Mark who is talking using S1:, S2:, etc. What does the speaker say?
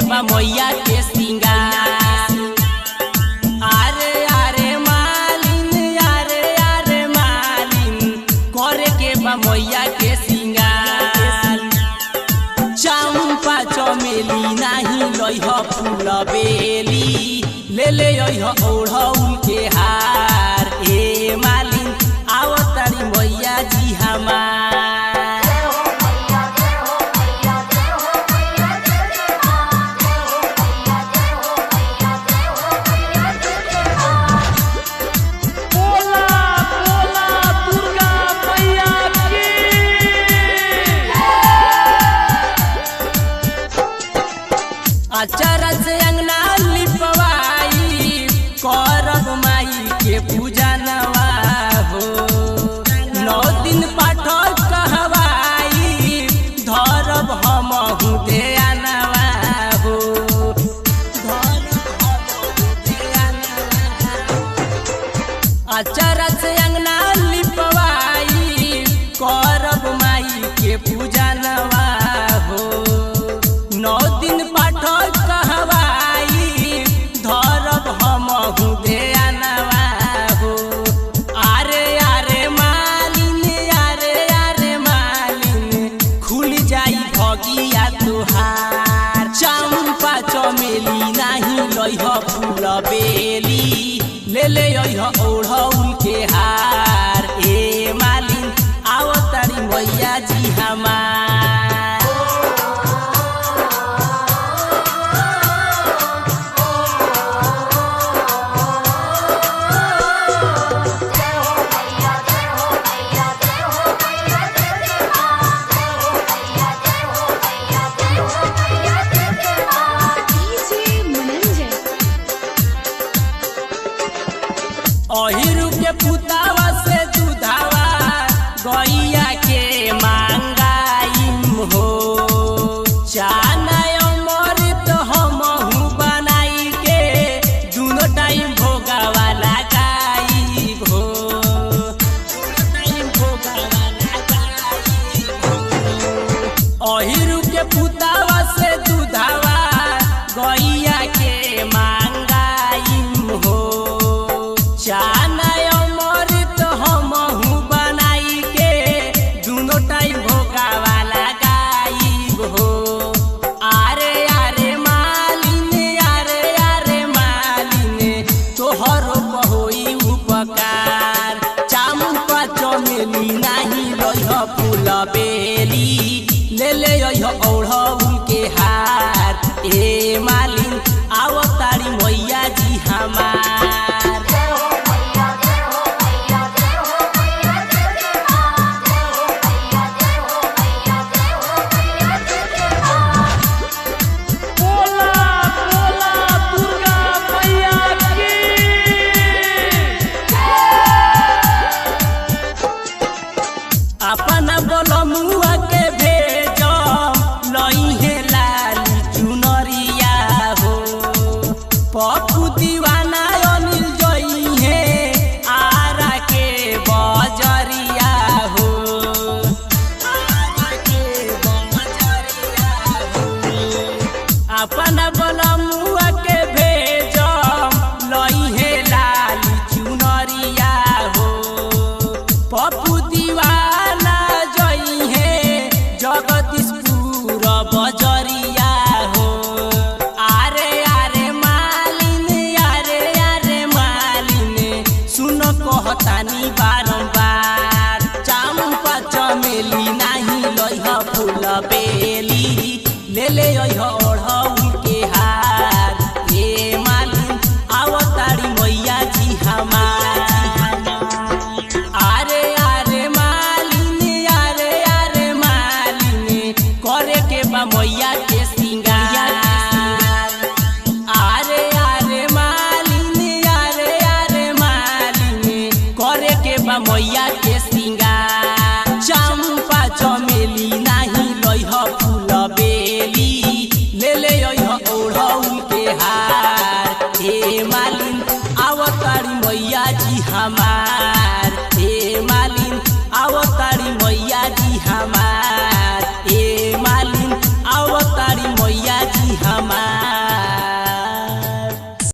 S1: बा मैया के सिंगार। आरे आरे मालिन, आरे आरे मालिन, करे के बा मैया के सिंगार। चंपा चमेली नाही लइह फूल बेली, ले ले अइह ओढ़ौल के हार। ए मालिन आवतारी मैया जी हमार। अचारा से अंगना लिपवाई, करब माई के पूजा नवा हो। 9 दिन पाठ कहवाई, धरब हमहु ध्यानवा हो। अचारा से अंगना लिपवाई, करब माई के पूजा नवा हो। 9 दिन पाठ कहवाई, धरब हमहु ध्यानवा हो। आरे आरे मालिन, आरे आरे मालिन, खुल जाई भगिया तुहार। चंपा चमेली नाही लइह फूल बेली, ले ले अइह ओढ़ौल के हार। ए मालिन आवतारी मैया जी हमार। अहिरु के पुतावा से दूधावा, गैया के मांगाइम हो। चाना अमृत हमहु बनाई के, दुनो टाइम भोगावा लगाई हो। अहिरु के पुतावा से दूधावा, गैया के मांगाइम हो। चाना अमृत हमहु बनाई के, दुनो टाइम भोगावा लगाई हो। आरे आरे मालिन, आरे आरे मालिन, तोहरो होई उपकार। चंपा चमेली नाही लइह फूल बेली, ले ले अइह ओढ़ौल के हार। ए मालिन आवतारी मैया जी हमार। अपना बोलमुआ के भेजम, लइहे लाली चुनरिया हो। पप्पू दीवाना अनिल जइहे, आरा के बजरिया हो। अपना बोलमुआ के भेजम, लइहे लाली चुनरिया हो। पप्पू दीवाना जगदीशपुर बजरिया हो। आरे आरे मालिन, आरे आरे मालिन, सुन कहतानी बारंबार। चंपा चमेली नाही लइह फूल बेली, ले ले अइह ओढ़ौल के हार। ए मालिन आवतारी मैया जी हमार। आरे आरे मालिन, आरे आरे मालिन, करे के बा मैया के सिंगार। आरे आरे मालिन, आरे आरे मालिन, करे के बा मैया के सिंगार। चंपा चमेली नाही लइह फूल बेली, ले ले अइह ओढ़ौल के हार। ए मालिन आवतारी मैया जी हमार। ए मालिन आवतारी मैया जी हमार।